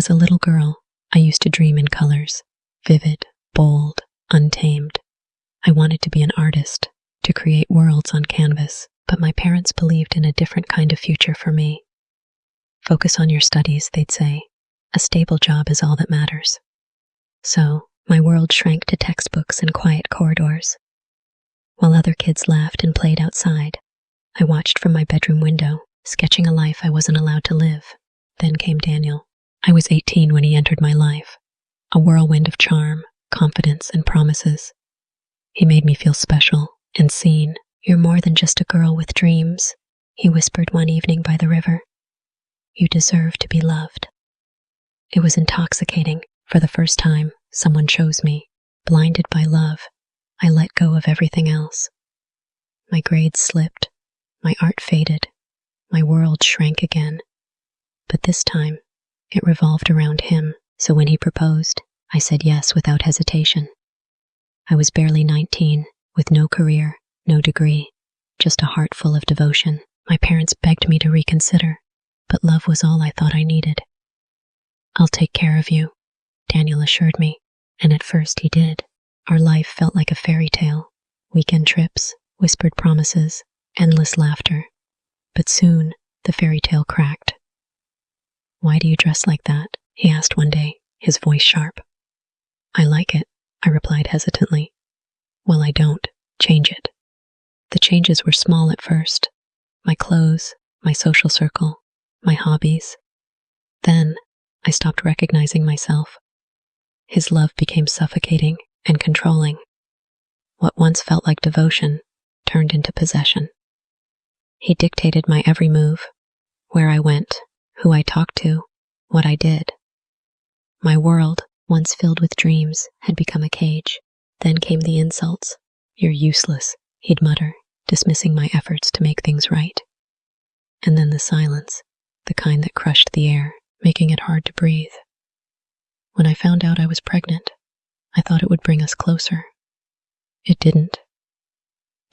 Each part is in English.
As a little girl, I used to dream in colors, vivid, bold, untamed. I wanted to be an artist, to create worlds on canvas, but my parents believed in a different kind of future for me. Focus on your studies, they'd say. A stable job is all that matters. So, my world shrank to textbooks and quiet corridors. While other kids laughed and played outside, I watched from my bedroom window, sketching a life I wasn't allowed to live. Then came Daniel. I was 18 when he entered my life, a whirlwind of charm, confidence, and promises. He made me feel special and seen. "You're more than just a girl with dreams," he whispered one evening by the river. "You deserve to be loved." It was intoxicating. For the first time, someone chose me. Blinded by love, I let go of everything else. My grades slipped, my art faded, my world shrank again. But this time, it revolved around him, so when he proposed, I said yes without hesitation. I was barely 19, with no career, no degree, just a heart full of devotion. My parents begged me to reconsider, but love was all I thought I needed. "I'll take care of you," Daniel assured me, and at first he did. Our life felt like a fairy tale. Weekend trips, whispered promises, endless laughter. But soon, the fairy tale cracked. "Why do you dress like that?" he asked one day, his voice sharp. "I like it," I replied hesitantly. "Well, I don't. Change it." The changes were small at first. My clothes, my social circle, my hobbies. Then, I stopped recognizing myself. His love became suffocating and controlling. What once felt like devotion turned into possession. He dictated my every move, where I went, who I talked to, what I did. My world, once filled with dreams, had become a cage. Then came the insults. "You're useless," he'd mutter, dismissing my efforts to make things right. And then the silence, the kind that crushed the air, making it hard to breathe. When I found out I was pregnant, I thought it would bring us closer. It didn't.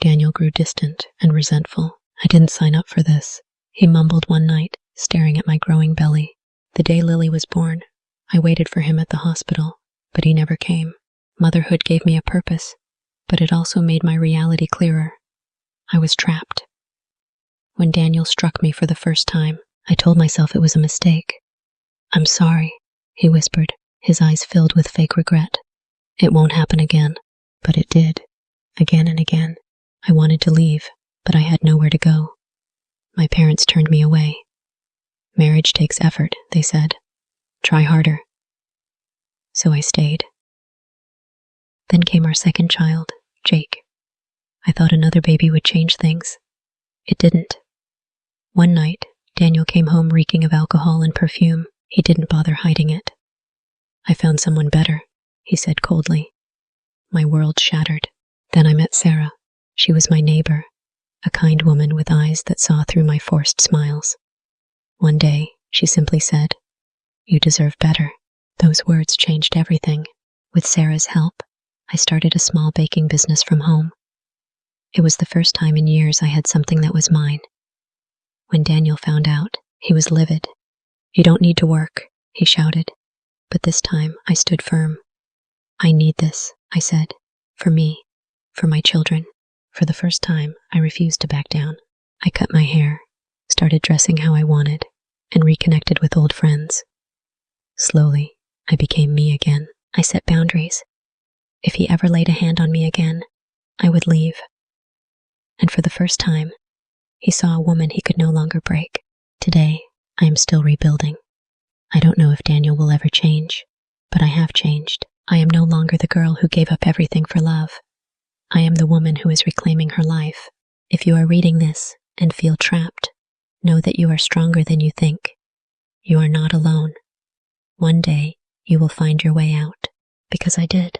Daniel grew distant and resentful. "I didn't sign up for this," he mumbled one night, staring at my growing belly. The day Lily was born, I waited for him at the hospital, but he never came. Motherhood gave me a purpose, but it also made my reality clearer. I was trapped. When Daniel struck me for the first time, I told myself it was a mistake. "I'm sorry," he whispered, his eyes filled with fake regret. "It won't happen again." But it did. Again and again. I wanted to leave, but I had nowhere to go. My parents turned me away. "Marriage takes effort," they said. "Try harder." So I stayed. Then came our second child, Jake. I thought another baby would change things. It didn't. One night, Daniel came home reeking of alcohol and perfume. He didn't bother hiding it. "I found someone better," he said coldly. My world shattered. Then I met Sarah. She was my neighbor, a kind woman with eyes that saw through my forced smiles. One day, she simply said, "You deserve better." Those words changed everything. With Sarah's help, I started a small baking business from home. It was the first time in years I had something that was mine. When Daniel found out, he was livid. "You don't need to work," he shouted. But this time, I stood firm. "I need this," I said. "For me, for my children." For the first time, I refused to back down. I cut my hair, started dressing how I wanted, and reconnected with old friends. Slowly, I became me again. I set boundaries. If he ever laid a hand on me again, I would leave. And for the first time, he saw a woman he could no longer break. Today, I am still rebuilding. I don't know if Daniel will ever change, but I have changed. I am no longer the girl who gave up everything for love. I am the woman who is reclaiming her life. If you are reading this and feel trapped, know that you are stronger than you think. You are not alone. One day, you will find your way out, because I did.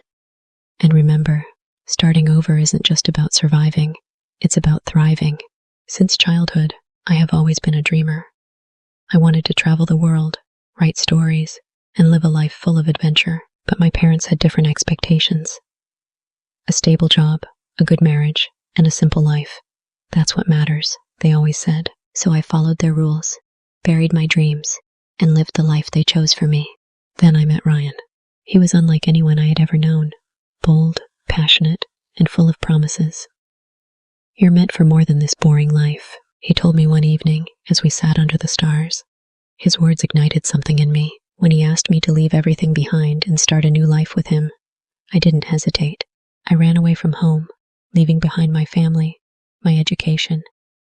And remember, starting over isn't just about surviving, it's about thriving. Since childhood, I have always been a dreamer. I wanted to travel the world, write stories, and live a life full of adventure, but my parents had different expectations. A stable job, a good marriage, and a simple life. That's what matters, they always said. So I followed their rules, buried my dreams, and lived the life they chose for me. Then I met Ryan. He was unlike anyone I had ever known, bold, passionate, and full of promises. "You're meant for more than this boring life," he told me one evening as we sat under the stars. His words ignited something in me. When he asked me to leave everything behind and start a new life with him, I didn't hesitate. I ran away from home, leaving behind my family, my education,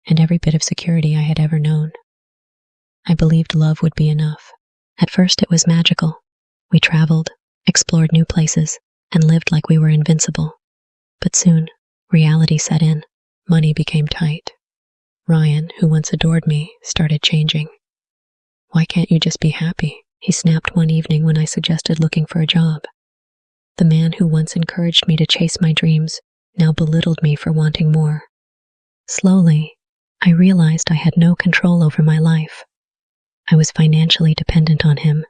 and every bit of security I had ever known. I believed love would be enough. At first it was magical. We traveled, explored new places, and lived like we were invincible. But soon, reality set in. Money became tight. Ryan, who once adored me, started changing. "Why can't you just be happy?" he snapped one evening when I suggested looking for a job. The man who once encouraged me to chase my dreams now belittled me for wanting more. Slowly, I realized I had no control over my life. I was financially dependent on him,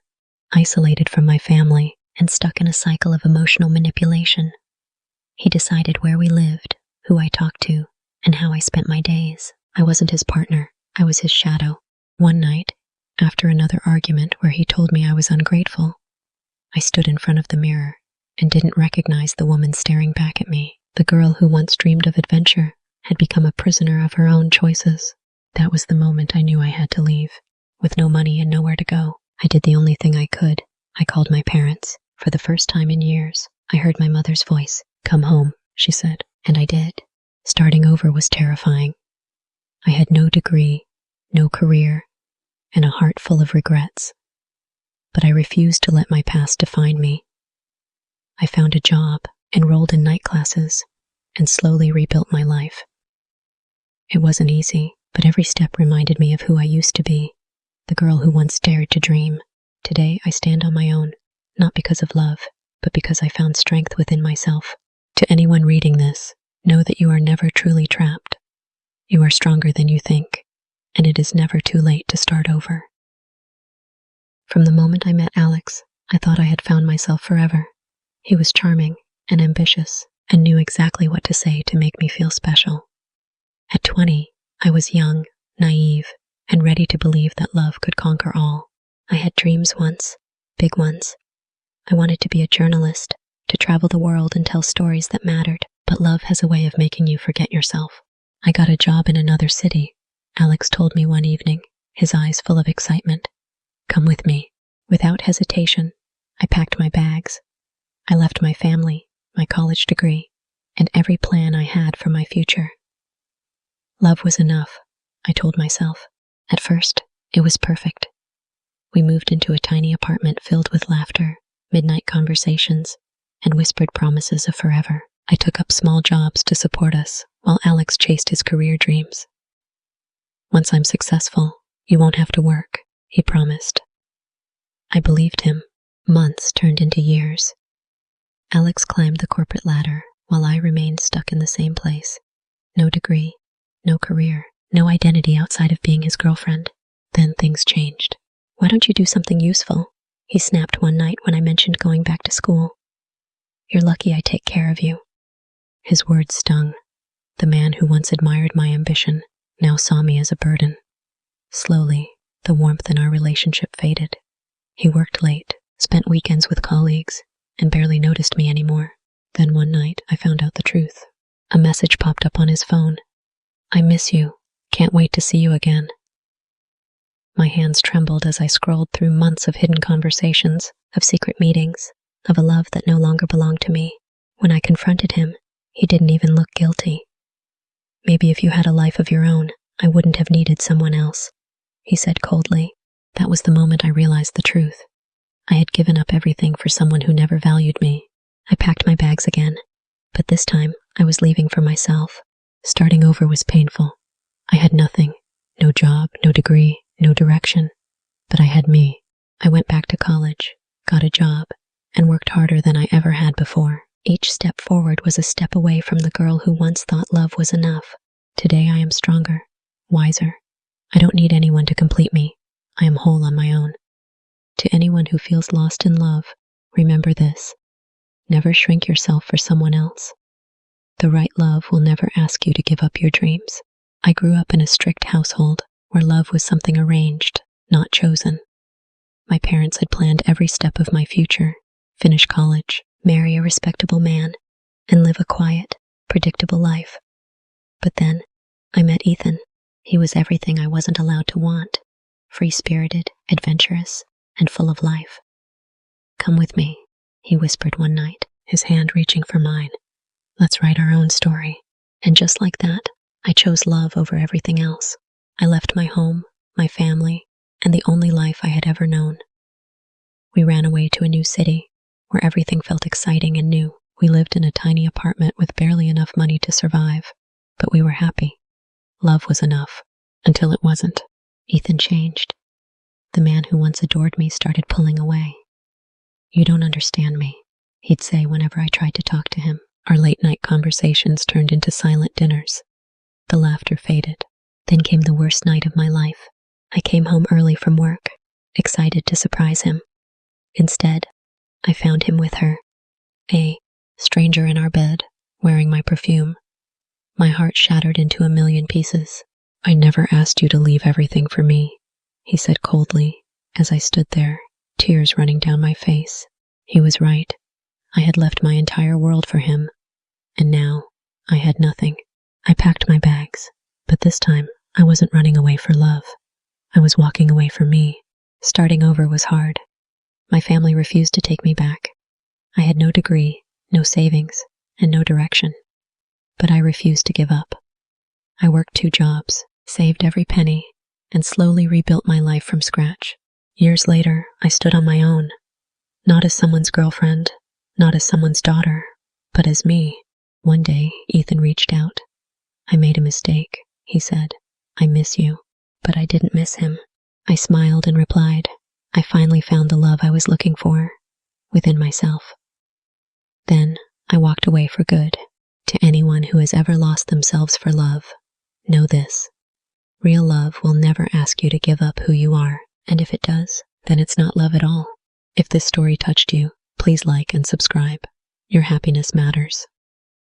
isolated from my family, and stuck in a cycle of emotional manipulation. He decided where we lived, who I talked to, and how I spent my days. I wasn't his partner, I was his shadow. One night, after another argument where he told me I was ungrateful, I stood in front of the mirror and didn't recognize the woman staring back at me. The girl who once dreamed of adventure had become a prisoner of her own choices. That was the moment I knew I had to leave. With no money and nowhere to go, I did the only thing I could. I called my parents. For the first time in years, I heard my mother's voice. "Come home," she said, and I did. Starting over was terrifying. I had no degree, no career, and a heart full of regrets. But I refused to let my past define me. I found a job, enrolled in night classes, and slowly rebuilt my life. It wasn't easy, but every step reminded me of who I used to be, the girl who once dared to dream. Today I stand on my own, not because of love, but because I found strength within myself. To anyone reading this, know that you are never truly trapped. You are stronger than you think, and it is never too late to start over. From the moment I met Alex, I thought I had found myself forever. He was charming and ambitious, and knew exactly what to say to make me feel special. At 20, I was young, naive, and ready to believe that love could conquer all. I had dreams once, big ones. I wanted to be a journalist, to travel the world and tell stories that mattered, but love has a way of making you forget yourself. I got a job in another city, Alex told me one evening, his eyes full of excitement. "Come with me." Without hesitation, I packed my bags. I left my family, my college degree, and every plan I had for my future. Love was enough, I told myself. At first, it was perfect. We moved into a tiny apartment filled with laughter, midnight conversations, and whispered promises of forever. I took up small jobs to support us, while Alex chased his career dreams. "Once I'm successful, you won't have to work," he promised. I believed him. Months turned into years. Alex climbed the corporate ladder, while I remained stuck in the same place. No degree, no career, no identity outside of being his girlfriend. Then things changed. "Why don't you do something useful?" he snapped one night when I mentioned going back to school. "You're lucky I take care of you." His words stung. The man who once admired my ambition now saw me as a burden. Slowly, the warmth in our relationship faded. He worked late, spent weekends with colleagues, and barely noticed me anymore. Then one night, I found out the truth. A message popped up on his phone. "I miss you. Can't wait to see you again." My hands trembled as I scrolled through months of hidden conversations, of secret meetings, of a love that no longer belonged to me. When I confronted him, he didn't even look guilty. "Maybe if you had a life of your own, I wouldn't have needed someone else," he said coldly. That was the moment I realized the truth. I had given up everything for someone who never valued me. I packed my bags again, but this time I was leaving for myself. Starting over was painful. I had nothing, no job, no degree, no direction, but I had me. I went back to college, got a job, and worked harder than I ever had before. Each step forward was a step away from the girl who once thought love was enough. Today I am stronger, wiser. I don't need anyone to complete me. I am whole on my own. To anyone who feels lost in love, remember this: never shrink yourself for someone else. The right love will never ask you to give up your dreams. I grew up in a strict household where love was something arranged, not chosen. My parents had planned every step of my future: finish college, marry a respectable man, and live a quiet, predictable life. But then, I met Ethan. He was everything I wasn't allowed to want: free-spirited, adventurous, and full of life. "Come with me," he whispered one night, his hand reaching for mine. "Let's write our own story." And just like that, I chose love over everything else. I left my home, my family, and the only life I had ever known. We ran away to a new city, where everything felt exciting and new. We lived in a tiny apartment with barely enough money to survive, but we were happy. Love was enough, until it wasn't. Ethan changed. The man who once adored me started pulling away. "You don't understand me," he'd say whenever I tried to talk to him. Our late-night conversations turned into silent dinners. The laughter faded. Then came the worst night of my life. I came home early from work, excited to surprise him. Instead, I found him with her, a stranger in our bed, wearing my perfume. My heart shattered into a million pieces. "I never asked you to leave everything for me," he said coldly, as I stood there, tears running down my face. He was right. I had left my entire world for him, and now I had nothing. I packed my bags, but this time I wasn't running away for love. I was walking away from me. Starting over was hard. My family refused to take me back. I had no degree, no savings, and no direction. But I refused to give up. I worked 2 jobs, saved every penny, and slowly rebuilt my life from scratch. Years later, I stood on my own. Not as someone's girlfriend, not as someone's daughter, but as me. One day, Ethan reached out. "I made a mistake," he said. "I miss you." But I didn't miss him. I smiled and replied, "I finally found the love I was looking for, within myself." Then I walked away for good. To anyone who has ever lost themselves for love, know this: real love will never ask you to give up who you are, and if it does, then it's not love at all. If this story touched you, please like and subscribe. Your happiness matters.